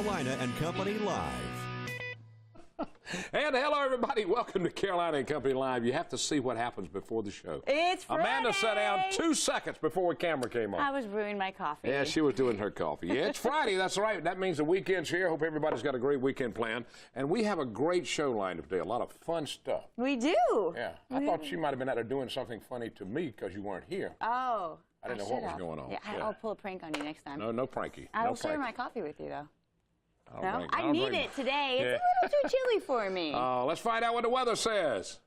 Carolina and Company Live. And hello, everybody. Welcome to Carolina and Company Live. You have to see what happens before the show. It's Friday. Amanda sat down 2 seconds before the camera came on. I was brewing my coffee. Yeah, she was doing her coffee. Yeah, it's Friday. That's right. That means the weekend's here. Hope everybody's got a great weekend planned. And we have a great show lined up today. A lot of fun stuff. We do. Yeah. I thought she might have been out there doing something funny to me because you weren't here. Oh. I didn't know what was going on. Yeah, I'll pull a prank on you next time. No pranky. I'll share my coffee with you, though. No? I need it today. It's a little too chilly for me. Let's find out what the weather says.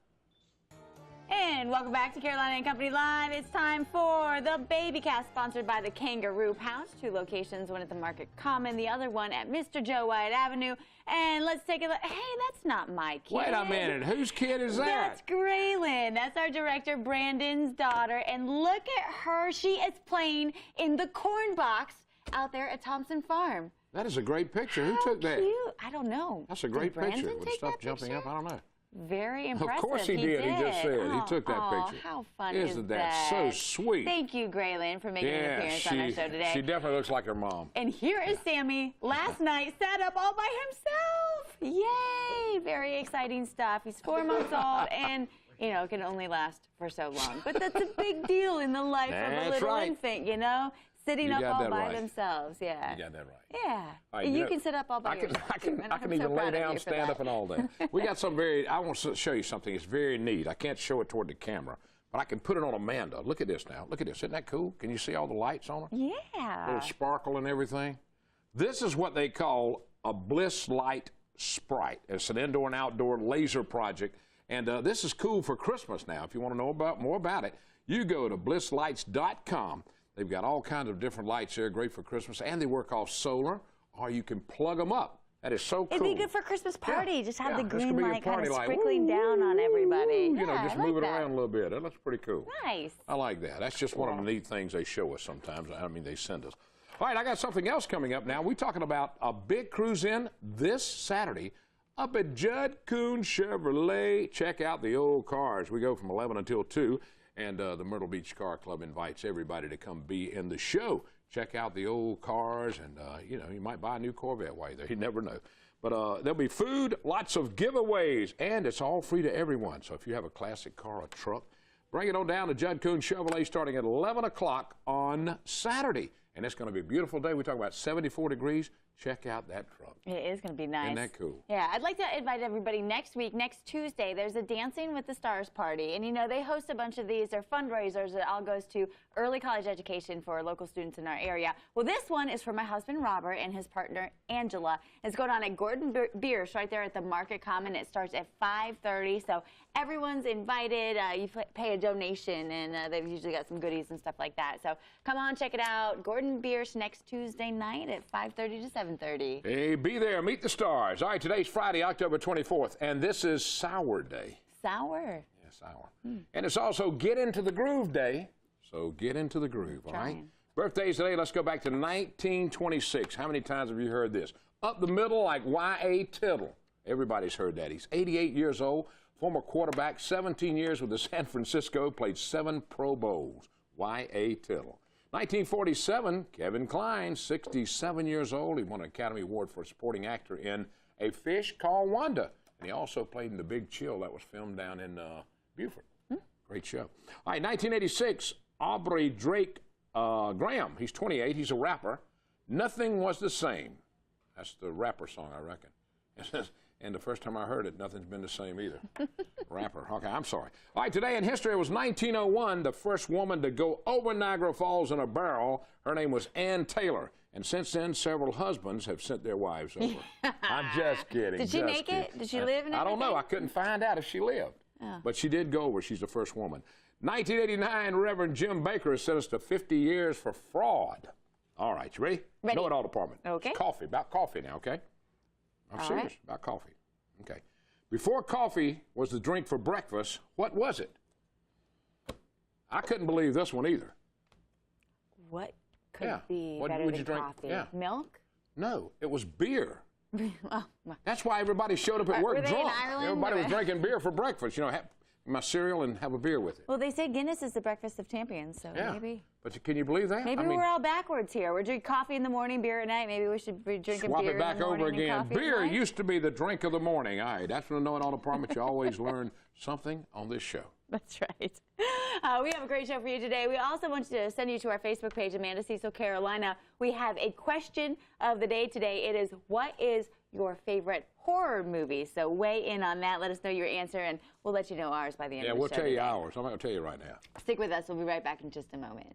And welcome back to Carolina and Company Live. It's time for the Baby Cast, sponsored by the Kangaroo House. 2 locations, one at the Market Common, the other one at Mr. Joe White Avenue. And let's take a look. Hey, that's not my kid. Wait a minute. Whose kid is that? That's Graylin. That's our director, Brandon's daughter. And look at her. She is playing in the corn box out there at Thompson Farm. That is a great picture. Who took that? Cute. I don't know. That's a great picture Brandon with stuff jumping up. I don't know. Very impressive. Of course he did. He just said. He took that picture. How fun is that? Isn't that so sweet? Thank you, Graylin, for making an appearance on our show today. She definitely looks like her mom. And here is Sammy. Last night, sat up all by himself. Yay! Very exciting stuff. He's 4 months old and, you know, can only last for so long. But that's a big deal in the life of a little infant, you know? Sitting up all by themselves, yeah. You got that right. Yeah. Right, you can sit up all by yourself. I can even lay down, stand up, and all that. We got some I want to show you something. It's very neat. I can't show it toward the camera, but I can put it on Amanda. Look at this now. Look at this. Isn't that cool? Can you see all the lights on it? Yeah. A little sparkle and everything. This is what they call a Bliss Light Sprite. It's an indoor and outdoor laser project, and this is cool for Christmas now. If you want to know more about it, you go to blisslights.com. They've got all kinds of different lights there, great for Christmas, and they work off solar, or you can plug them up. That is so cool. It'd be good for Christmas party. Just have the green light kind of sprinkling down on everybody. You know, just move it around a little bit. That looks pretty cool. Nice. I like that. That's just one of the neat things they show us sometimes. I mean, they send us. All right, I got something else coming up now. We're talking about a big cruise-in this Saturday up at Judd Kuhn Chevrolet. Check out the old cars. We go from 11 until 2. And the Myrtle Beach Car Club invites everybody to come be in the show. Check out the old cars, and, you know, you might buy a new Corvette while you're there. You never know. But there'll be food, lots of giveaways, and it's all free to everyone. So if you have a classic car or truck, bring it on down to Judd Kuhn Chevrolet starting at 11 o'clock on Saturday. And it's going to be a beautiful day. We're talking about 74 degrees. Check out that truck. It is going to be nice. Isn't that cool? Yeah, I'd like to invite everybody next week, next Tuesday, there's a Dancing with the Stars party. And, you know, they host a bunch of these. They're fundraisers that all goes to early college education for local students in our area. Well, this one is for my husband, Robert, and his partner, Angela. It's going on at Gordon Biersch right there at the Market Common. It starts at 5:30, so everyone's invited. You pay a donation, and they've usually got some goodies and stuff like that. So come on, check it out. Gordon Biersch next Tuesday night at 5:30 to 7:30. Hey, be there. Meet the stars. All right, today's Friday, October 24th, and this is Sour Day. Sour? Yeah, sour. And it's also Get Into the Groove Day, so get into the groove, all right? Birthdays today, let's go back to 1926. How many times have you heard this? Up the middle like Y.A. Tittle. Everybody's heard that. He's 88 years old, former quarterback, 17 years with the San Francisco, played 7 Pro Bowls. Y.A. Tittle. 1947, Kevin Kline, 67 years old. He won an Academy Award for supporting actor in A Fish Called Wanda. And he also played in The Big Chill that was filmed down in Beaufort. Great show. All right, 1986, Aubrey Drake Graham. He's 28. He's a rapper. Nothing Was the Same. That's the rapper song, I reckon. And the first time I heard it, nothing's been the same either. Rapper. Okay, I'm sorry. All right, today in history, it was 1901, the first woman to go over Niagara Falls in a barrel. Her name was Ann Taylor. And since then, several husbands have sent their wives over. I'm just kidding. Did she make it? Did she live in it? I don't know. I couldn't find out if she lived. Oh. But she did go over. She's the first woman. 1989, Reverend Jim Baker is sentenced to 50 years for fraud. All right, you ready? Ready. Know-it-all department. Okay. It's coffee. About coffee now, okay? I'm serious about coffee. Okay. Before coffee was the drink for breakfast, what was it? I couldn't believe this one either. What could be what better would than you drink? coffee? Yeah. Milk? No, it was beer. Oh, That's why everybody showed up at work were they drunk. in Ireland, Everybody was drinking beer for breakfast. You know, my cereal and have a beer with it. Well, they say Guinness is the breakfast of champions, so Yeah. maybe. But can you believe that? Maybe I mean, we're all backwards here. We're drinking coffee in the morning, beer at night. Maybe we should be drinking swap beer it back in the morning over and again. coffee at Beer night. used to be the drink of the morning. All right, that's when I know in all departments you always learn something on this show. That's right. We have a great show for you today. We also want to send you to our Facebook page, Amanda Cecil Carolina. We have a question of the day today. It is, what is your favorite horror movie? So weigh in on that. Let us know your answer, and we'll let you know ours by the end of the show. Yeah, we'll tell you today. ours. I'm not going to tell you right now. Stick with us. We'll be right back in just a moment.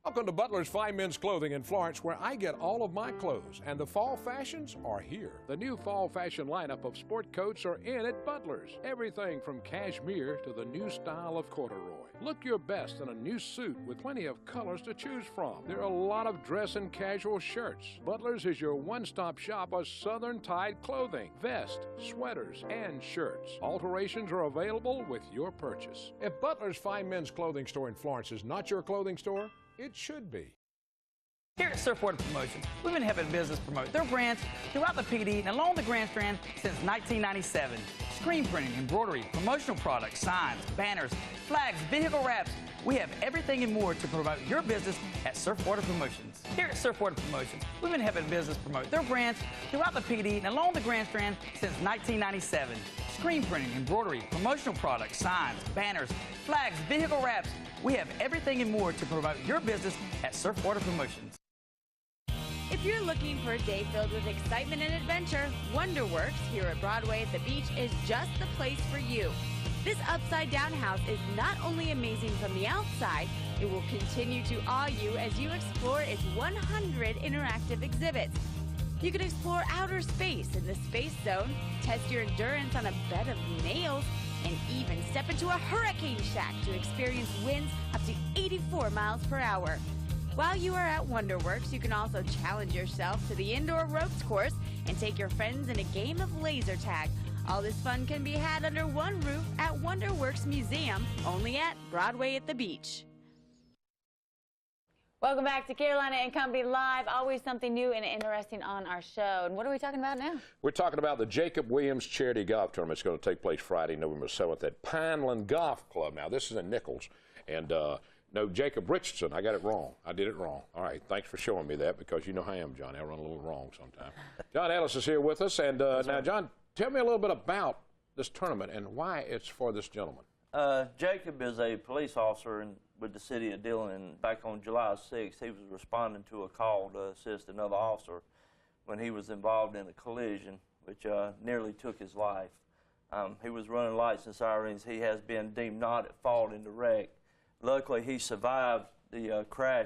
Welcome to Butler's Fine Men's Clothing in Florence, where I get all of my clothes, and the fall fashions are here. The new fall fashion lineup of sport coats are in at Butler's. Everything from cashmere to the new style of corduroy. Look your best in a new suit with plenty of colors to choose from. There are a lot of dress and casual shirts. Butler's is your one-stop shop of southern tide clothing, vests, sweaters, and shirts. Alterations are available with your purchase. If Butler's Fine Men's Clothing Store in Florence is not your clothing store, it should be. Here at Surfwater Promotions, we've been helping business promote their brands throughout the PD and along the Grand Strand since 1997. Screen printing, embroidery, promotional products, signs, banners, flags, vehicle wraps. We have everything and more to promote your business at Surfwater Promotions. Here at Surfwater Promotions, we've been helping business promote their brands throughout the PD and along the Grand Strand since 1997. Screen printing, embroidery, promotional products, signs, banners, flags, vehicle wraps. We have everything and more to promote your business at Surfwater Promotions. If you're looking for a day filled with excitement and adventure, WonderWorks here at Broadway at the beach is just the place for you. This upside-down house is not only amazing from the outside, it will continue to awe you as you explore its 100 interactive exhibits. You can explore outer space in the Space Zone, test your endurance on a bed of nails, and even step into a hurricane shack to experience winds up to 84 miles per hour. While you are at WonderWorks, you can also challenge yourself to the indoor ropes course and take your friends in a game of laser tag. All this fun can be had under one roof at WonderWorks Museum, only at Broadway at the beach. Welcome back to Carolina and Company Live. Always something new and interesting on our show. And what are we talking about now? We're talking about the Jacob Williams Charity Golf Tournament. It's going to take place Friday, November 7th at Pineland Golf Club. Now, this is in Nichols. And, no, Jacob Richardson. I got it wrong. I did it wrong. All right, thanks for showing me that, because you know how I am, John. I run a little wrong sometimes. John Ellis is here with us. And now, John, tell me a little bit about this tournament and why it's for this gentleman. Jacob is a police officer with the city of Dillon, and back on July 6th, he was responding to a call to assist another officer when he was involved in a collision, which nearly took his life. He was running lights and sirens. He has been deemed not at fault in the wreck. Luckily, he survived the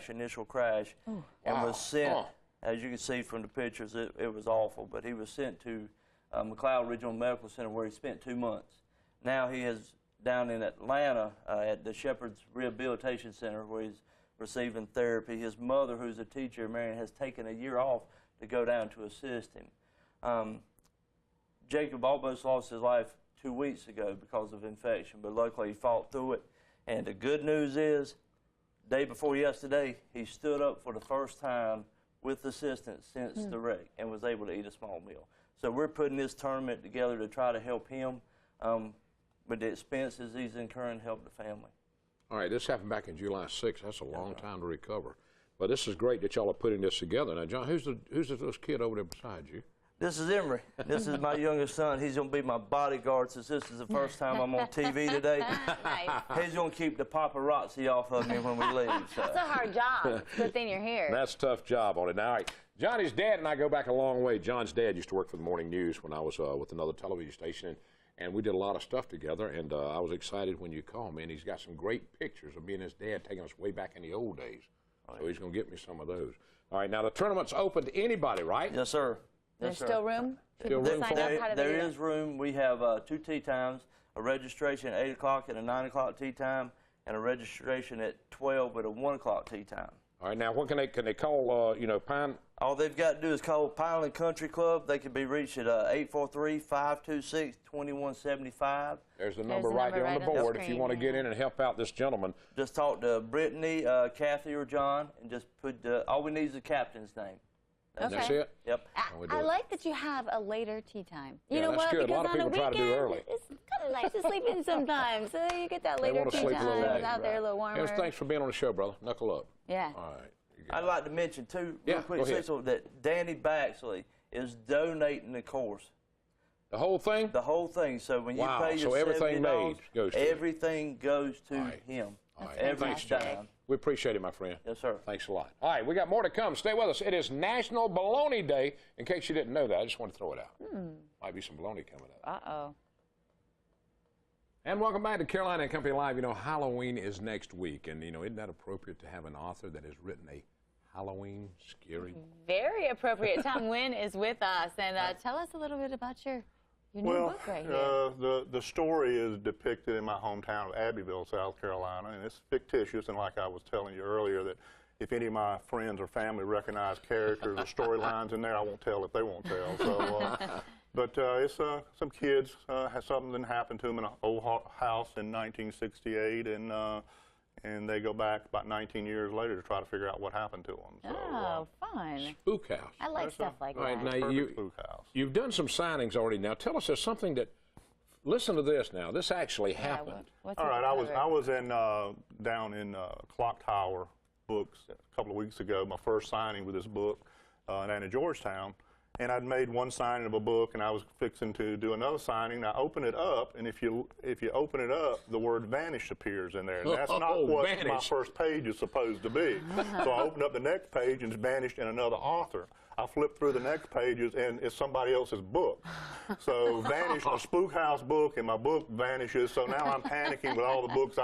initial crash, and was sent, as you can see from the pictures, it was awful, but he was sent to McLeod Regional Medical Center, where he spent 2 months. Now he is down in Atlanta at the Shepherd's Rehabilitation Center, where he's receiving therapy. His mother, who's a teacher, Marion, has taken a year off to go down to assist him. Jacob almost lost his life 2 weeks ago because of infection, but luckily he fought through it. And the good news is, day before yesterday, he stood up for the first time with assistance since the wreck and was able to eat a small meal. So we're putting this tournament together to try to help him with the expenses he's incurring, help the family. All right, this happened back in July 6th. That's a long time to recover. But this is great that y'all are putting this together. Now, John, who's this kid over there beside you? This is Emery. This is my youngest son. He's going to be my bodyguard since this is the first time I'm on TV today. Nice. He's going to keep the paparazzi off of me when we leave. So. It's a hard job. Good thing you're here. That's a tough job on it. Now, all right, Johnny's dad and I go back a long way. John's dad used to work for the morning news when I was with another television station, and we did a lot of stuff together, and I was excited when you called me, and he's got some great pictures of me and his dad taking us way back in the old days. So he's going to get me some of those. All right, now the tournament's open to anybody, right? Yes, sir. There's still room? Still room for There is room. We have 2 tee times, a registration at 8 o'clock and a 9 o'clock tee time, and a registration at 12 with a 1 o'clock tee time. All right, now what can they call, Pine? All they've got to do is call Pineland Country Club. They can be reached at 843-526-2175. There's the number right there on the board if you want to get in and help out this gentleman. Just talk to Brittany, Kathy, or John, and just put all we need is the captain's name. That's it? Yep. I like that you have a later tea time. You know that's what? good. Because A lot of people try to do early. It's kind He likes to sleep in sometimes. So you get that later tea time out there a little warmer. Harris, thanks for being on the show, brother. Knuckle up. Yeah. All right. I'd like to mention, too, real quick, Cecil, that Danny Baxley is donating the course. The whole thing? The whole thing. So when you pay your so everything made goes to everything goes to him. All right. Every Thanks, Jack. dime. We appreciate it, my friend. Yes, sir. Thanks a lot. All right, we got more to come. Stay with us. It is National Bologna Day. In case you didn't know that, I just want to throw it out. Might be some bologna coming up. Uh-oh. And welcome back to Carolina and Company Live. You know, Halloween is next week, and, you know, isn't that appropriate to have an author that has written a Halloween scary? Very appropriate. Tom Wynn is with us, and tell us a little bit about your new book right here. The story is depicted in my hometown of Abbeville, South Carolina, and it's fictitious, and like I was telling you earlier, that if any of my friends or family recognize characters or storylines in there, I won't tell if they won't tell. So, but it's some kids, something happened to them in an old house in 1968, and they go back about 19 years later to try to figure out what happened to them. So, Oh, fun. Spook House. I like stuff like All right, that. now Spook House. you've done some signings already. Now tell us, there's something that, listen to this now. This actually happened. What's All it right, covered? I was in down in Clock Tower Books a couple of weeks ago, my first signing with this book down in Georgetown. And I'd made one signing of a book, and I was fixing to do another signing. I open it up, and if you open it up, the word "vanish" appears in there. And that's not what vanish. my first page is supposed to be. So I opened up the next page, and it's vanished in another author. I flipped through the next pages, and it's somebody else's book. So vanished a Spook House book, and my book vanishes. So now I'm panicking with all the books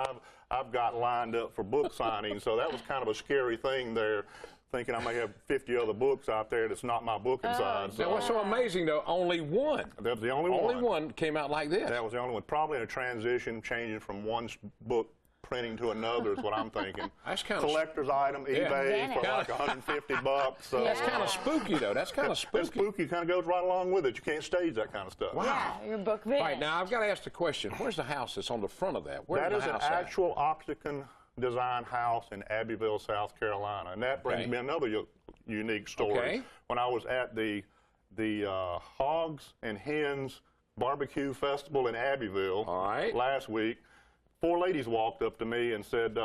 I've got lined up for book signings. So that was kind of a scary thing there, thinking I may have 50 other books out there that's not my book inside. So Now, what's so amazing, though, only one. that was the only one. Only one came out like this. That was the only one. Probably in a transition, changing from one book printing to another is what I'm thinking. That's kind of collector's item, eBay for like $150. So, That's kind of spooky, though. That's kind of That spooky. spooky kind of goes right along with it. You can't stage that kind of stuff. Yeah, your book All right, now I've got to ask the question. Where's the house that's on the front of that? Where's That the is an house at? actual Octagon design house in Abbeville, South Carolina, and that brings me another unique story. Okay. When I was at the Hogs and Hens Barbecue Festival in Abbeville last week, 4 ladies walked up to me and said,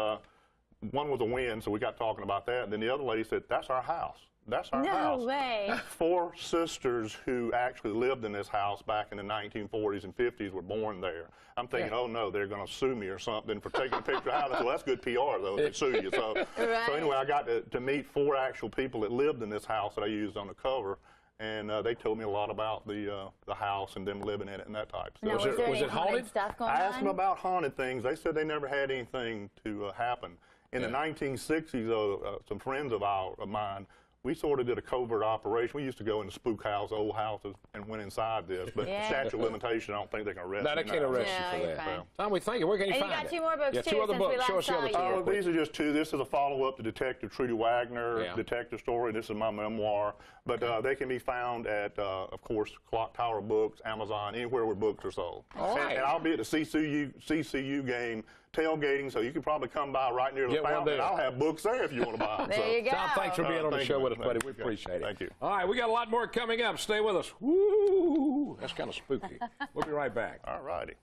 one was a win, so we got talking about that, and then the other lady said, "That's our house. That's our house." No way. 4 sisters who actually lived in this house back in the 1940s and 50s were born there. I'm thinking, oh no, they're going to sue me or something for taking a picture of the house. Well, that's good PR though, they sue you. So, so anyway, I got to meet 4 actual people that lived in this house that I used on the cover. And they told me a lot about the house and them living in it and that type of Now, stuff. was it haunted stuff going on? I asked them about haunted things. They said they never had anything to happen. In the 1960s, though, some friends of mine, we sort of did a covert operation. We used to go into spook house, old houses, and went inside this. But statute of limitation, I don't think they can arrest No, you they can't arrest you for that. Tom, we thank you. Where can you And find you got it? 2 more books, Yeah, too, 2 other since we books. last Show us the saw other you. 2. These are just 2. This is a follow-up to Detective Trudy Wagner, detective story. This is my memoir. But they can be found at, of course, Clock Tower Books, Amazon, anywhere where books are sold. All right. And I'll be at the CCU game tailgating, so you can probably come by right near the fountain, and I'll have books there if you want to buy them. There you go. Tom, thanks for being on the show with us, buddy. We appreciate it. Thank you. All right, we got a lot more coming up. Stay with us. Woo! That's kind of spooky. We'll be right back. All righty.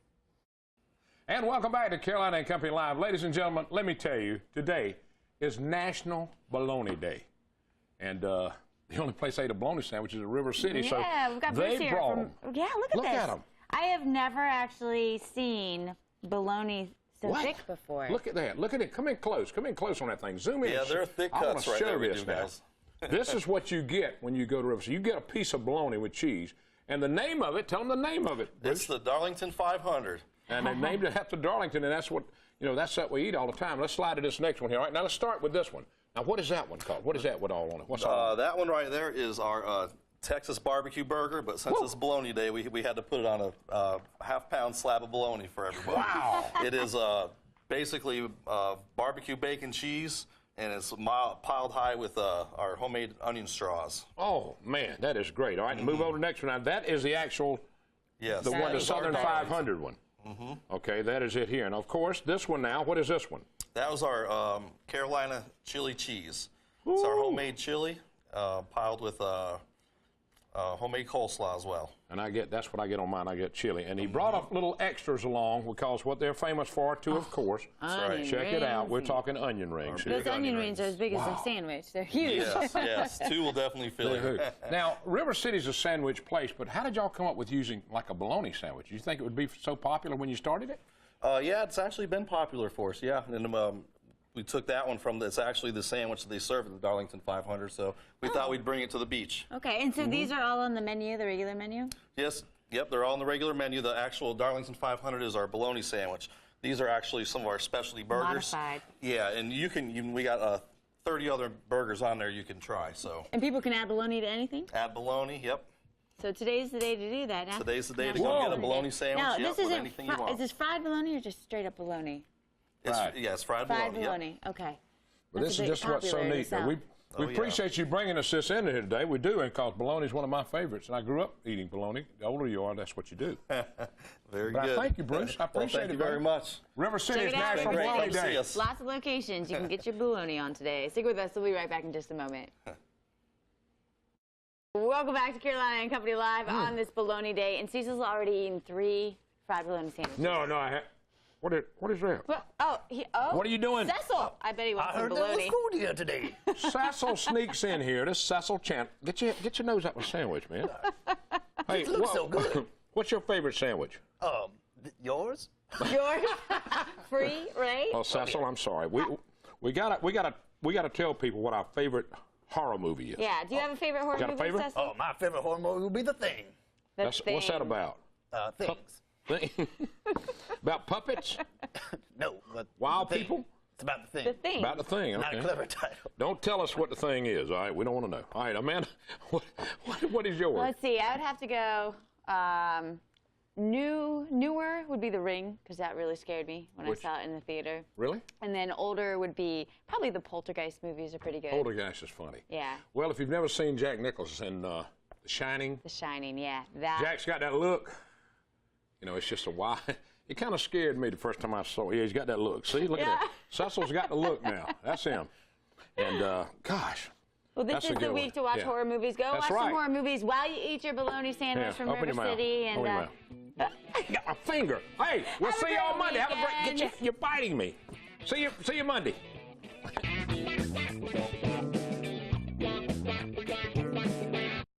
And welcome back to Carolina and Company Live. Ladies and gentlemen, let me tell you, today is National Bologna Day. And the only place I ate a bologna sandwich is at River City. Yeah, so we've got Bruce they here. brought them. Yeah, look at this. them. I have never actually seen bologna so thick before. Look at that. Look at it. Come in close. Come in close on that thing. Zoom in. Yeah, they're thick I wanna cuts right show there, this now. This is what you get when you go to River City. You get a piece of bologna with cheese. And the name of it, tell them the name of it. It's the Darlington 500. And they named it after Darlington, and that's what, that's what we eat all the time. Let's slide to this next one here. All right, now let's start with this one. Now, what is that one called? What is that with all on it? What's all on it? That one right there is our Texas barbecue burger, but since it's bologna day, we had to put it on a half-pound slab of bologna for everybody. Wow. It is basically barbecue bacon cheese, and it's piled high with our homemade onion straws. Oh, man, that is great. All right, move over to the next one. Now, that is the actual, yes, the one, the is our Southern Darlington. 500 one. Okay, that is it here. And, of course, this one now, what is this one? That was our Carolina chili cheese. It's our homemade chili piled with homemade coleslaw as well. And that's what I get on mine. I get chili. And he brought a little extras along because what they're famous for, too, of course. Onion Check it out. We're rings. talking onion rings. Those onion rings are as big as a sandwich. They're huge. Yes, 2 will definitely fill you. Now, River City's a sandwich place, but how did y'all come up with using like a bologna sandwich? You think it would be so popular when you started it? Yeah, it's actually been popular for us, yeah. And we took that one from, it's actually the sandwich that they serve at the Darlington 500, so we thought we'd bring it to the beach. Okay, and so these are all on the menu, the regular menu? Yes, yep, they're all on the regular menu. The actual Darlington 500 is our bologna sandwich. These are actually some of our specialty burgers. Modified. Yeah, and we got 30 other burgers on there you can try, so. And people can add bologna to anything? Add bologna, yep. So today's the day to do that. Now, Today's the day to go get a bologna sandwich, now, yep, this with isn't anything you want. Is this fried bologna or just straight up bologna? It's fried bologna. Fried bologna, okay. Well, this is just what's so neat. We appreciate you bringing us this in here today. We do, because bologna is one of my favorites, and I grew up eating bologna. The older you are, that's what you do. Very but good. Thank you, Bruce. I appreciate thank it. you very much. River City is National Great. Bologna Come see Day. us. Lots of locations you can get your bologna on today. Stick with us. We'll be right back in just a moment. Welcome back to Carolina and Company Live on this bologna day. And Cecil's already eaten 3 fried bologna sandwiches. No, I have. What is that? What are you doing? Cecil! I bet he wants some bologna. food here today. Cecil sneaks in here. This Cecil Chandler. Get your nose out of the sandwich, man. Hey, It looks so good. What's your favorite sandwich? Yours? Yours? Free, right? Oh, Cecil, I'm sorry. We gotta tell people what our favorite horror movie is. Yeah. Do you have a favorite horror Got a movie, favorite? Cecil? Oh, my favorite horror movie would be The Thing. What's that about? Things. About puppets? No. But Wild The Thing. people? It's about The Thing. The Thing. About the thing. Not Okay. a clever title. Don't tell us what the thing is, all right? We don't want to know. All right, Amanda, what is yours? Let's see. I would have to go. Newer would be The Ring, because that really scared me when I saw it in the theater. Really? And then older would be probably the Poltergeist movies are pretty good. Poltergeist is funny. Yeah. Well, if you've never seen Jack Nicholson in The Shining, The Shining, yeah. That. Jack's got that look. You know, it's just a wild. It kind of scared me the first time I saw it. Yeah, he's got that look. See, look at that. Cecil's got the look now. That's him. And, gosh. Well, this That's is a the good week one. to watch Yeah. horror movies. Go That's watch right. some horror movies while you eat your bologna sandwich from open River your mouth. City. And Open your mouth. Got my finger. Hey, we'll Have a see you on great Monday. Have a great. weekend. You're biting me. See you Monday.